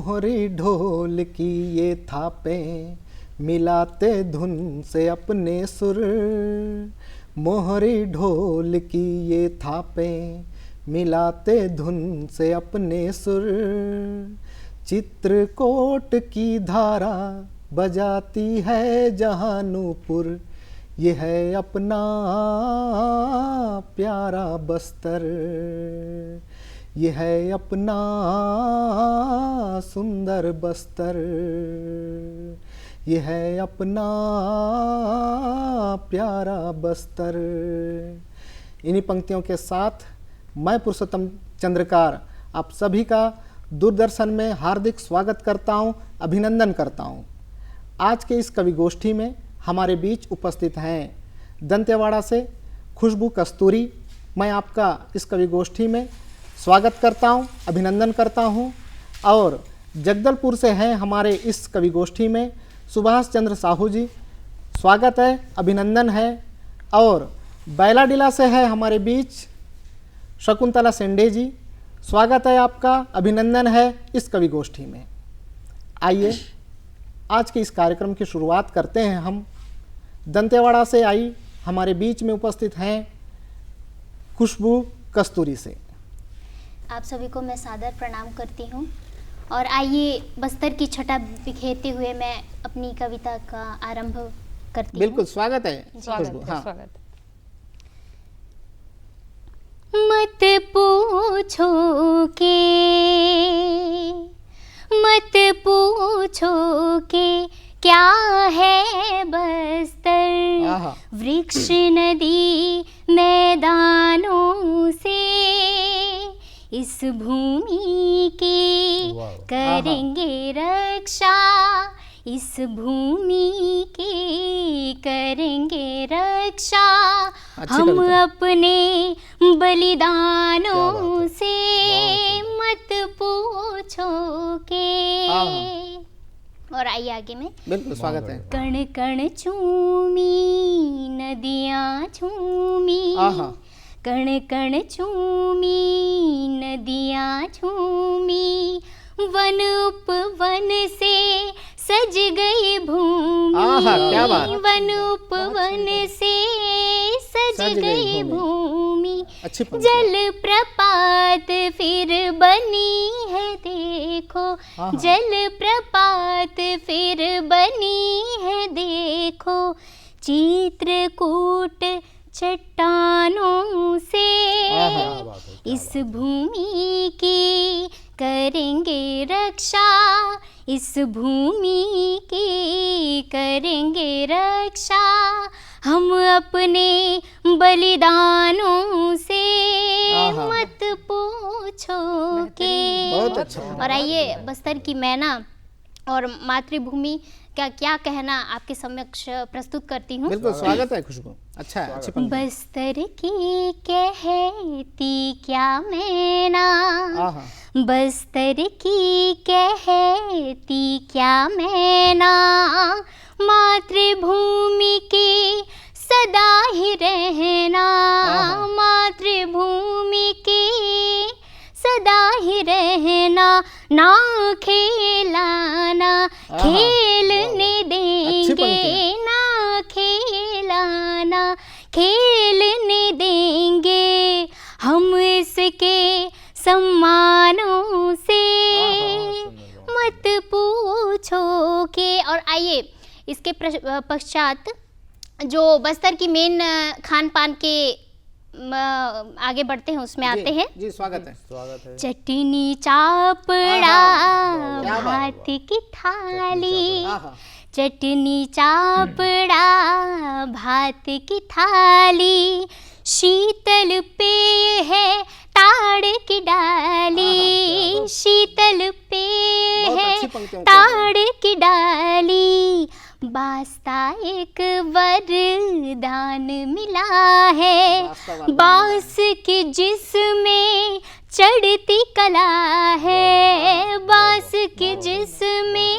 मोहरी ढोल की ये थापें मिलाते धुन से अपने सुर। मोहरी ढोल की ये थापें मिलाते धुन से अपने सुर। चित्रकूट की धारा बजाती है जहानूपुर, ये है अपना प्यारा बस्तर, ये है अपना सुंदर बस्तर, ये है अपना प्यारा बस्तर। इन्हीं पंक्तियों के साथ मैं पुरुषोत्तम चंद्रकार आप सभी का दूरदर्शन में हार्दिक स्वागत करता हूँ, अभिनंदन करता हूँ। आज के इस कवि गोष्ठी में हमारे बीच उपस्थित हैं दंतेवाड़ा से खुशबू कस्तूरी। मैं आपका इस कवि गोष्ठी में स्वागत करता हूं, अभिनंदन करता हूं। और जगदलपुर से हैं हमारे इस कवि गोष्ठी में सुभाष चंद्र साहू जी, स्वागत है, अभिनंदन है। और बैलाडीला से है हमारे बीच शकुंतला सेंडे जी, स्वागत है आपका, अभिनंदन है इस कवि गोष्ठी में। आइए आज के इस कार्यक्रम की शुरुआत करते हैं। हम दंतेवाड़ा से आई हमारे बीच में उपस्थित हैं खुशबू कस्तूरी से। आप सभी को मैं सादर प्रणाम करती हूँ और आइए बस्तर की छटा बिखेरते हुए मैं अपनी कविता का आरंभ करती हूँ। बिल्कुल स्वागत है खुशबू। हाँ। स्वागत। मत पूछो के क्या है बस्तर, वृक्ष नदी मैदानों से इस भूमि की करेंगे रक्षा, इस भूमि की करेंगे रक्षा। हम अपने बलिदानों से मत पूछो के। और आइए आगे में। बिल्कुल स्वागत है। कण कण झूमी नदियाँ झूमी, कण कण झूमी नदियाँ झूमी, वन उपवन से सज गई भूमि, वन उपवन से सज गई भूमि। जल प्रपात फिर बनी है देखो, जल प्रपात फिर बनी है देखो, चित्रकूट चट्टानों से इस भूमि की करेंगे रक्षा, इस भूमि की करेंगे रक्षा। हम अपने बलिदानों से मत पूछो के। बहुत अच्छा। और आइए बस्तर की मैना और मातृभूमि का क्या कहना आपके समक्ष प्रस्तुत करती हूँ। बिल्कुल स्वागत है खुशबू। अच्छा है, अच्छी पंक्ति। बस्तर की कहती क्या मैना, बस्तर की कहती क्या मैना, मातृभूमि की सदा ही रहना, मातृभूमि की सदा ही रहना। ना खेलाना खेलने देंगे, ना खेलाना खेलने देंगे, हम इसके सम्मानों से मत पूछो के। और आइए इसके पश्चात जो बस्तर की मेन खान पान के आगे बढ़ते हैं उसमें आते हैं। जी स्वागत है, स्वागत है। चटनी चापड़ा भात की थाली, चटनी चापड़ा भात की थाली, शीतल पेय है ताड़ की डाली, शीतल पेय है ताड़ की डाली। बास्ता एक वरदान मिला है, बांस की जिसमें चढ़ती कला है, बांस की जिसमें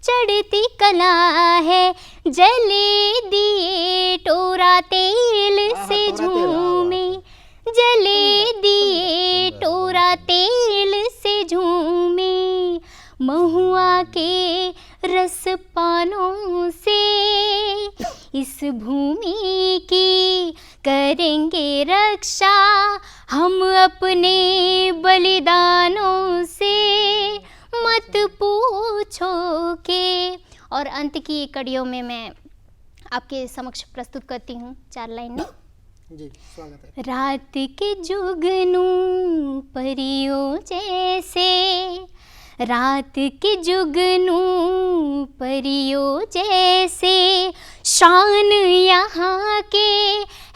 चढ़ती कला है। जले दिए टोरा तेल से झूमे, जले दिए टोरा तेल से झूमे, महुआ के रस पानों से इस भूमि की करेंगे रक्षा हम अपने बलिदानों से, मत पूछो के। और अंत की कड़ियों में मैं आपके समक्ष प्रस्तुत करती हूँ 4 लाइनें। जी, स्वागत है। रात के जुगनू परियों जैसे, रात के जुगनू परियों जैसे, शान यहाँ के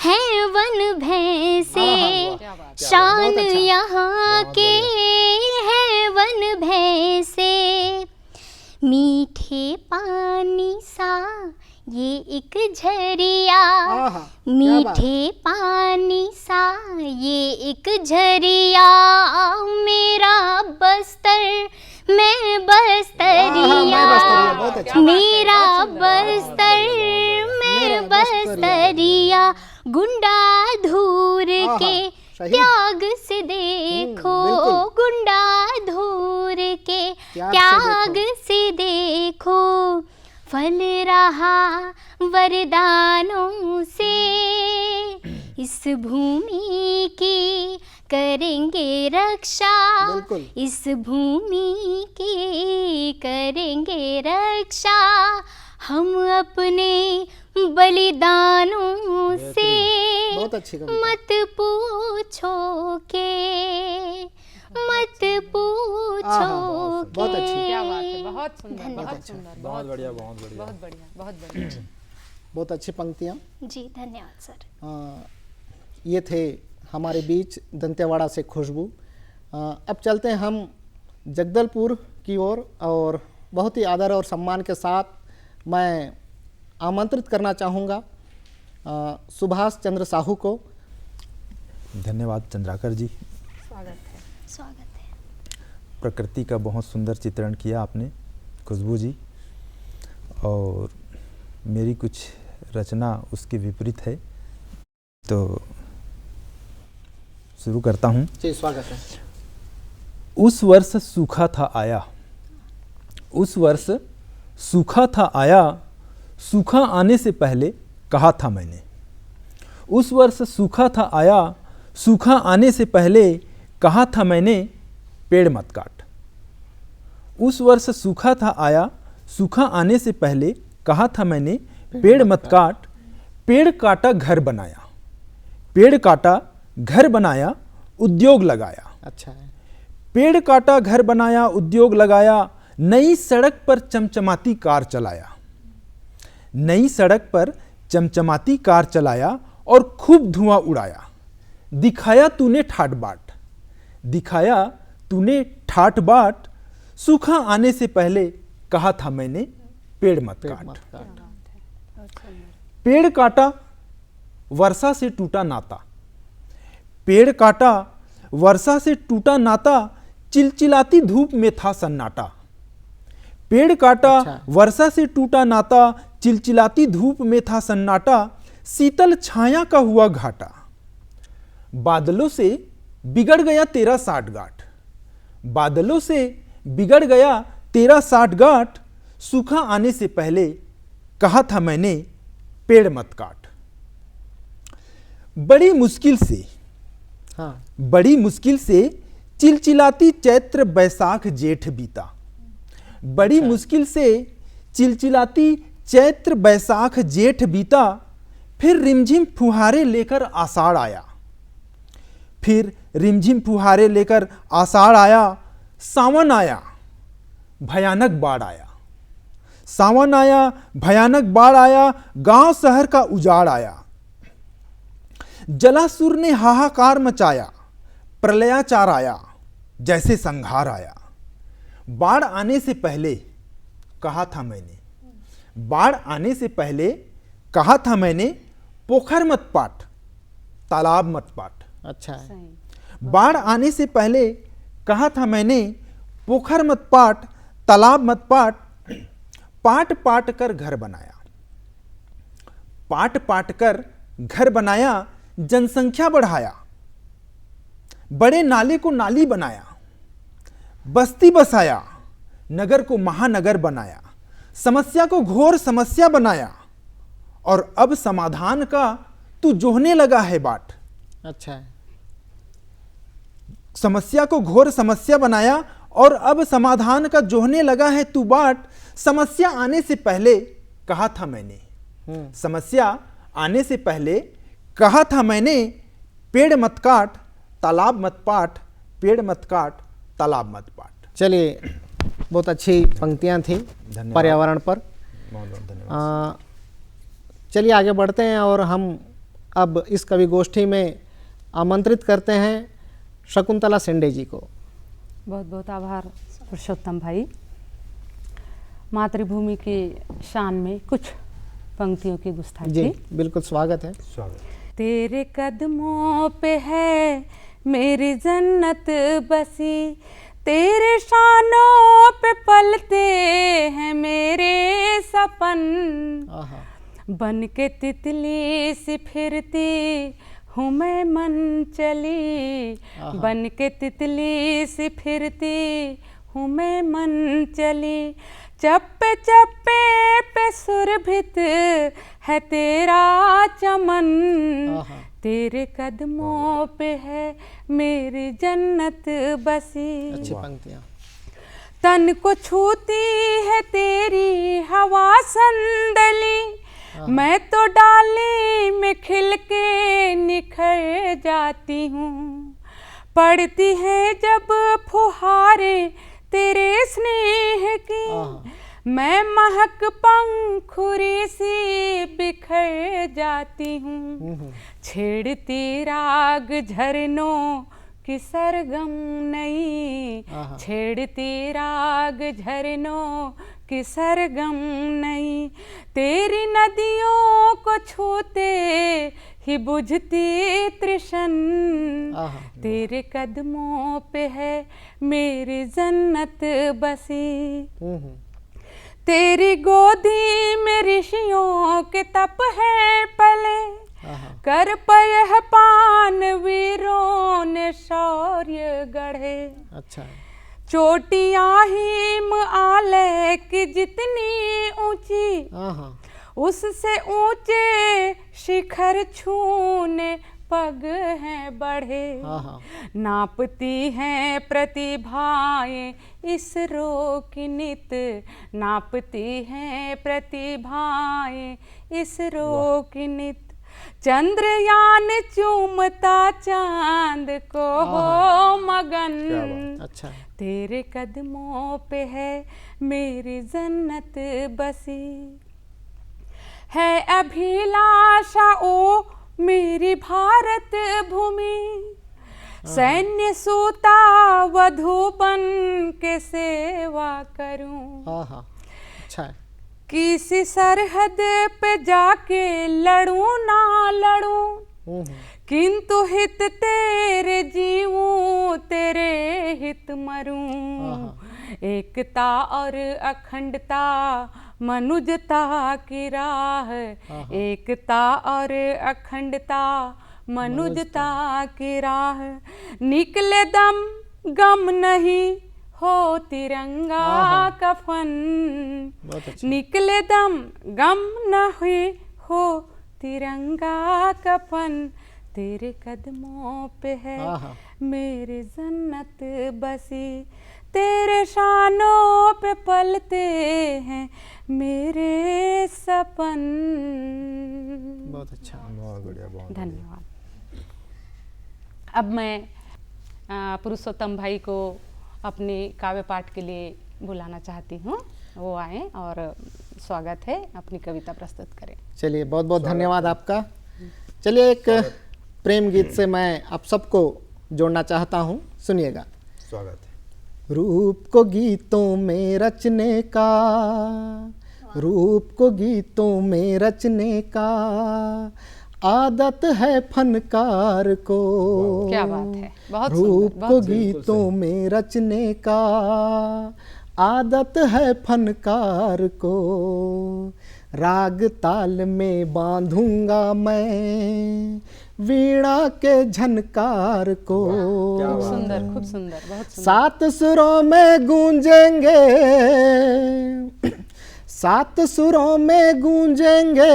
हैं वन भैंसे, शान यहाँ के हैं वन भैंसे। मीठे पानी सा ये एक झरिया, मीठे पानी सा ये एक झरिया, मेरा बस्तर मैं बस्तरिया, मेरा बस्तर मैं बस्तरिया। गुंडा धूर के त्याग से देखो, गुंडा धूर के त्याग से देखो, फल रहा वरदानों से, इस भूमि की करेंगे रक्षा, इस भूमि की करेंगे रक्षा हम अपने बलिदानों से, मत पूछो के, मत पूछो के। बहुत अच्छी, क्या बात है, बहुत सुंदर, धन्यवाद। बहुत सुंदर, बहुत बढ़िया, बहुत बढ़िया, बहुत बढ़िया, बहुत बढ़िया। बहुत अच्छी पंक्तियाँ। जी धन्यवाद सर। ये थे हमारे बीच दंतेवाड़ा से खुशबू। अब चलते हैं हम जगदलपुर की ओर, और बहुत ही आदर और सम्मान के साथ मैं आमंत्रित करना चाहूँगा सुभाष चंद्र साहू को। धन्यवाद चंद्राकर जी, स्वागत है। स्वागत है। प्रकृति का बहुत सुंदर चित्रण किया आपने खुशबू जी, और मेरी कुछ रचना उसके विपरीत है, तो शुरू करता हूँ। जी स्वागत है। उस वर्ष सूखा था आया, उस वर्ष सूखा था आया, सूखा आने से पहले कहा था मैंने। उस वर्ष सूखा था आया, सूखा आने से पहले कहा था मैंने, पेड़ मत काट। उस वर्ष सूखा था आया, सूखा आने से पहले कहा था मैंने, पेड़ मत काट। पेड़ काटा घर बनाया, पेड़ काटा घर बनाया, उद्योग लगाया। अच्छा है। पेड़ काटा घर बनाया, उद्योग लगाया, नई सड़क पर चमचमाती कार चलाया, नई सड़क पर चमचमाती कार चलाया और खूब धुआं उड़ाया। दिखाया तूने ठाट बाट, दिखाया तूने ठाट बाट, सूखा आने से पहले कहा था मैंने, पेड़ मत काट। पेड़ काटा वर्षा से टूटा नाता, पेड़ काटा वर्षा से टूटा नाता, चिलचिलाती धूप में था सन्नाटा। पेड़ काटा अच्छा। वर्षा से टूटा नाता, चिलचिलाती धूप में था सन्नाटा, शीतल छाया का हुआ घाटा। बादलों से बिगड़ गया तेरा साठगांठ, बादलों से बिगड़ गया तेरा साठगांठ, सूखा आने से पहले कहा था मैंने, पेड़ मत काट। बड़ी मुश्किल से, हाँ, बड़ी मुश्किल से चिलचिलाती चैत्र बैसाख जेठ बीता, बड़ी मुश्किल से चिलचिलाती चैत्र बैसाख जेठ बीता, फिर रिमझिम फुहारे लेकर आषाढ़ आया, फिर रिमझिम फुहारे लेकर आषाढ़ आया, सावन आया भयानक बाढ़ आया, सावन आया भयानक बाढ़ आया, गांव शहर का उजाड़ आया। जलासुर ने हाहाकार मचाया, प्रलयाचार आया, जैसे संहार आया। बाढ़ आने से पहले कहा था मैंने, बाढ़ आने से पहले कहा था मैंने, पोखर मत पाट, तालाब मत पाट। अच्छा है। सही। बाढ़ आने से पहले कहा था मैंने, पोखर मत पाट, तालाब मत पाट। पाट पाट कर घर बनाया, पाट पाट कर घर बनाया, जनसंख्या बढ़ाया, बड़े नाले को नाली बनाया, बस्ती बसाया, नगर को महानगर बनाया, समस्या को घोर समस्या बनाया, और अब समाधान का तू जोहने लगा है बाट। अच्छा है। समस्या को घोर समस्या बनाया और अब समाधान का जोहने लगा है तू बाट। समस्या आने से पहले कहा था मैंने, समस्या आने से पहले कहा था मैंने, पेड़ मत काट तालाब मत पाट, पेड़ मत काट तालाब मत पाट। चलिए, बहुत अच्छी पंक्तियां थी धन्यवाद। पर्यावरण पर। बहुत बहुत धन्यवाद। चलिए आगे बढ़ते हैं और हम अब इस कवि गोष्ठी में आमंत्रित करते हैं शकुंतला शेंडे जी को। बहुत बहुत आभार पुरुषोत्तम भाई। मातृभूमि की शान में कुछ पंक्तियों की गुस्ताखी। जी बिल्कुल, स्वागत है। स्वागत। तेरे कदमों पे है मेरी जन्नत बसी, तेरे शानों पे पलते हैं मेरे सपन, आहा, बन के तितली सी फिरती हूँ मैं मन चली, बन के तितली सी फिरती हूँ मैं मन चली, चप्पे चप्पे पे सुरभित है तेरा चमन, तेरे कदमों पे है मेरी जन्नत बसी। अच्छी पंक्तियां। तन को छूती है तेरी हवा संदली, मैं तो डाली में खिल के निखर जाती हूँ, पड़ती है जब फुहारे तेरे स्नेह की, मैं महक पंखुरी सी बिखर जाती हूँ, छेड़ती राग झरनों की सरगम नई, छेड़ती राग झरनों की सरगम नई, तेरी नदियों को छूते ही बुझती तृषन, तेरे कदमों पे है मेरी जन्नत बसी, तेरी गोदी में ऋषियों के तप है पले, कर पयह पान वीरों ने शौर्य गढ़े। अच्छा है। चोटियां हिम आलय की जितनी ऊंची, उससे ऊंचे शिखर छूने पग हैं बढ़े, नापती हैं प्रतिभाएं इसरो की नित, नापती हैं प्रतिभाएं इसरो की नित, चंद्रयान चूमता चांद को हो मगन, अच्छा, तेरे कदमों पे है मेरी जन्नत बसी, है अभिलाषा ओ मेरी भारत भूमि, सैन्य सूता वधू बन के सेवा करूं, अच्छा है। किसी सरहद पे जाके लड़ूं ना लड़ूं, किंतु हित तेरे जीवूं तेरे हित मरूं, एकता और अखंडता मनुजता की राह, एकता और अखंडता मनुजता की राह, निकले दम गम नहीं हो तिरंगा कफन, निकले दम गम नहीं हो तिरंगा कफन, तेरे कदमों पे है मेरी जन्नत बसी, तेरे शानों पे पलते हैं मेरे सपन। बहुत अच्छा, बहुत बढ़िया, बहुत धन्यवाद। अब मैं पुरुषोत्तम भाई को अपने काव्य पाठ के लिए बुलाना चाहती हूँ, वो आए और स्वागत है, अपनी कविता प्रस्तुत करें। चलिए, बहुत बहुत धन्यवाद आपका। चलिए, एक प्रेम गीत से मैं आप सबको जोड़ना चाहता हूँ, सुनिएगा। स्वागत है। रूप को गीतों में रचने का, रूप को गीतों में रचने का आदत है फनकार को, क्या बात है, बहुत रूप को गीतों में रचने का आदत है फनकार को, राग ताल में बांधूंगा मैं वीणा के झनकार को। खूब सुंदर, खूब सुंदर, बहुत सुंदर। 7 सुरों में गूंजेंगे, 7 सुरों में गूंजेंगे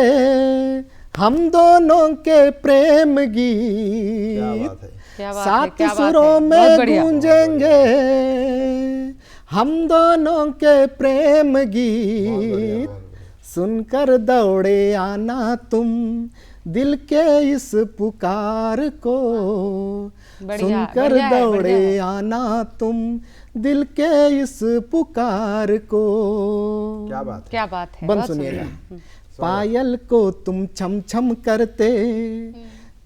हम दोनों के प्रेम गीत। क्या बात है, 7 क्या बात सुरों है, में बहुत बढ़िया। गूंजेंगे हम दोनों के प्रेम गीत। सुनकर दौड़े आना तुम दिल के इस पुकार को। बढ़िया, सुनकर बढ़िया है, दौड़े बढ़िया है। आना तुम दिल के इस पुकार को। क्या बात है। क्या बात है, बंद बहुत सुनिएगा। सुंदर। पायल को तुम छम छम करते,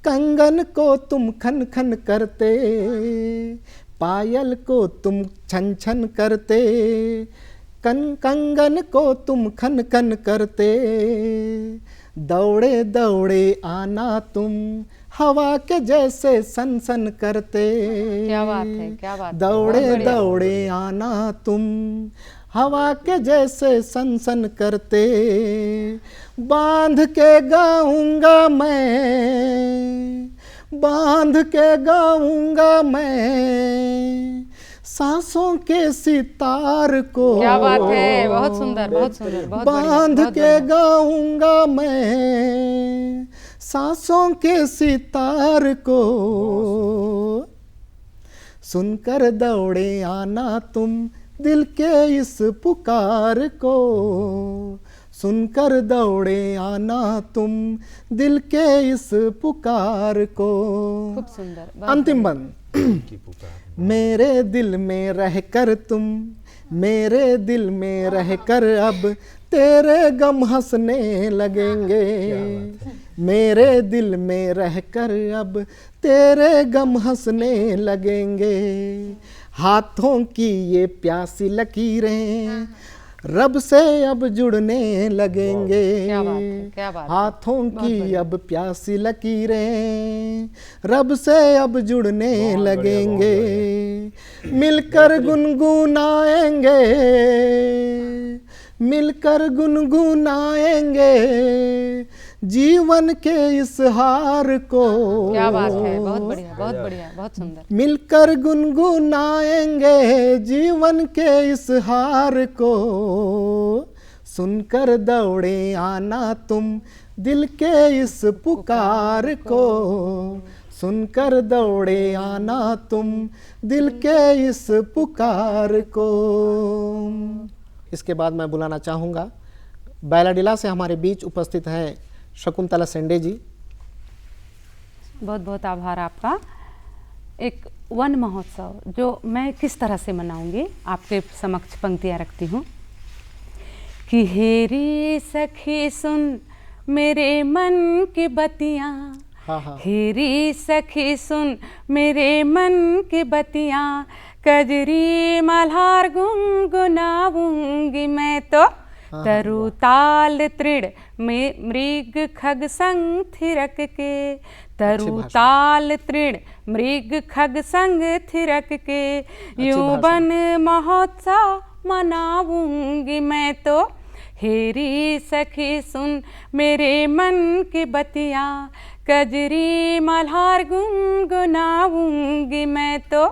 कंगन को तुम खन खन करते। पायल को तुम छन छन करते, कंगन को तुम खन खन करते। दौड़े दौड़े आना तुम हवा के जैसे सन सन करते। क्या बात है, क्या बात है, दौड़े बहुत बढ़िया। दौड़े आना तुम हवा के जैसे सन सन करते। बांध के गाऊंगा मैं, बांध के गाऊंगा मैं सांसों के सितार को। क्या बात है, बहुत सुंदर, बहुत सुंदर, बहुत बढ़िया, बांध बहुत के बढ़िया। गाऊंगा मैं सांसों के सितार को। सुनकर दौड़े आना तुम दिल के इस पुकार को। सुनकर दौड़े आना तुम दिल के इस पुकार को। खूब सुंदर, बहुत अंतिम बंद। मेरे दिल में रहकर तुम, मेरे दिल में रहकर अब तेरे गम हंसने लगेंगे। मेरे दिल में रहकर अब तेरे गम हंसने लगेंगे। हाथों की ये प्यासी लकीरें रब से अब जुड़ने लगेंगे। क्या बात है, क्या बात है। हाथों की अब प्यासी लकीरें रब से अब जुड़ने लगेंगे। मिलकर गुनगुनाएंगे, मिलकर गुनगुनाएंगे जीवन के इस हार को। क्या बात है, बहुत बढ़िया, बहुत बढ़िया, बहुत सुंदर। मिलकर गुनगुनाएंगे जीवन के इस हार को। सुनकर दौड़े आना तुम दिल के इस पुकार को। सुनकर दौड़े आना तुम दिल के इस पुकार को। इसके बाद मैं बुलाना चाहूँगा, बैलाडिला से हमारे बीच उपस्थित हैं शकुंतला सेंडे जी। बहुत बहुत आभार आपका। एक वन महोत्सव जो मैं किस तरह से मनाऊंगी, आपके समक्ष पंक्तियाँ रखती हूँ कि हेरी सखी सुन मेरे मन की बतियाँ। हाँ हाँ। हेरी सखी सुन मेरे मन की बतियाँ, कजरी मल्हार गुनगुनाऊंगी मैं तो। तरु ताल तृण में मृग खग संग थिरक के। तरु ताल तृण मृग खग संग थिरक के, यौवन महोत्सव मनाऊंगी मैं तो। हेरी सखी सुन मेरे मन की बतियाँ, कजरी मल्हार गुनगुनाऊंगी मैं तो।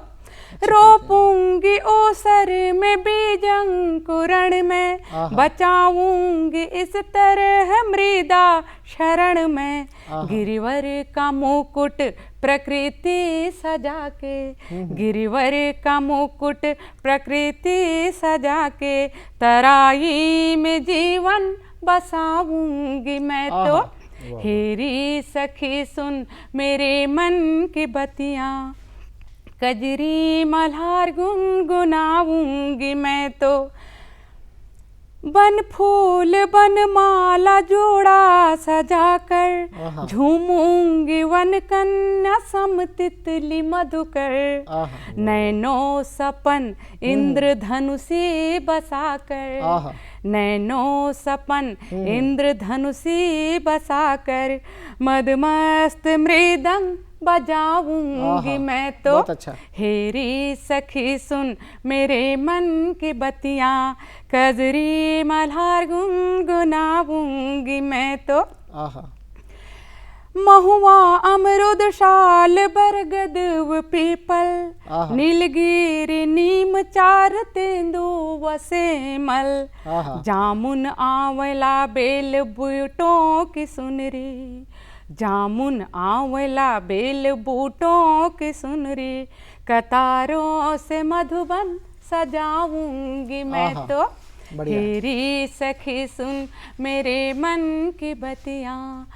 रोपूंगी ओसर में बीज अंकुरण में, बचाऊंगी इस तरह मृदा शरण में। गिरिवर का मुकुट प्रकृति सजा के, गिरिवर का मुकुट प्रकृति सजा के, तराई में जीवन बसाऊंगी मैं तो। हेरी सखी सुन मेरे मन की बतियाँ, कजरी मल्हार गुनगुनाऊंगी मैं तो। बन फूल बन माला जोड़ा सजाकर, झूमूंगी वन कन्या सम तितली मधुकर। नैनो सपन इंद्रधनुषी बसाकर, नैनो सपन इंद्रधनुषी बसाकर, मदमस्त मृदंग बजाऊंगी मैं तो। अच्छा। हेरी सखी सुन मेरे मन की बतियाँ, कजरी मल्हार गुनगुनाऊंगी मैं तो। महुआ अमरुद शाल बरगद व पीपल, आहा। नीलगिरी नीम चार तेंदुआ सेमल, आहा। जामुन आंवला बेल बूटों की सुनरी, जामुन आंवला बेल बूटों की सुनरी, कतारों से मधुबन सजाऊंगी मैं आहा, तो, बढ़िया। तेरी सखी सुन मेरे मन की बतियाँ,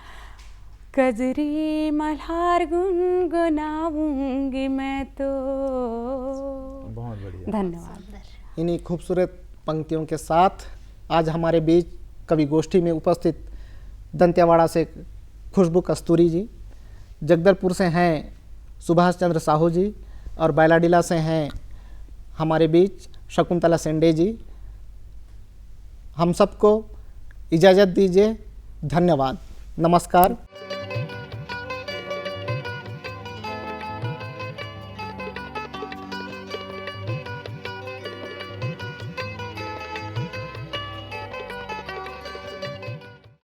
कजरी मल्हार गुनगुनाऊंगी मैं तो। बहुत बढ़िया। धन्यवाद। इन्हीं खूबसूरत पंक्तियों के साथ आज हमारे बीच कवि गोष्ठी में उपस्थित दंतेवाड़ा से खुशबू कस्तूरी जी, जगदलपुर से हैं सुभाष चंद्र साहू जी और बैलाडीला से हैं हमारे बीच शकुंतला सेंडे जी। हम सबको इजाज़त दीजिए। धन्यवाद। नमस्कार।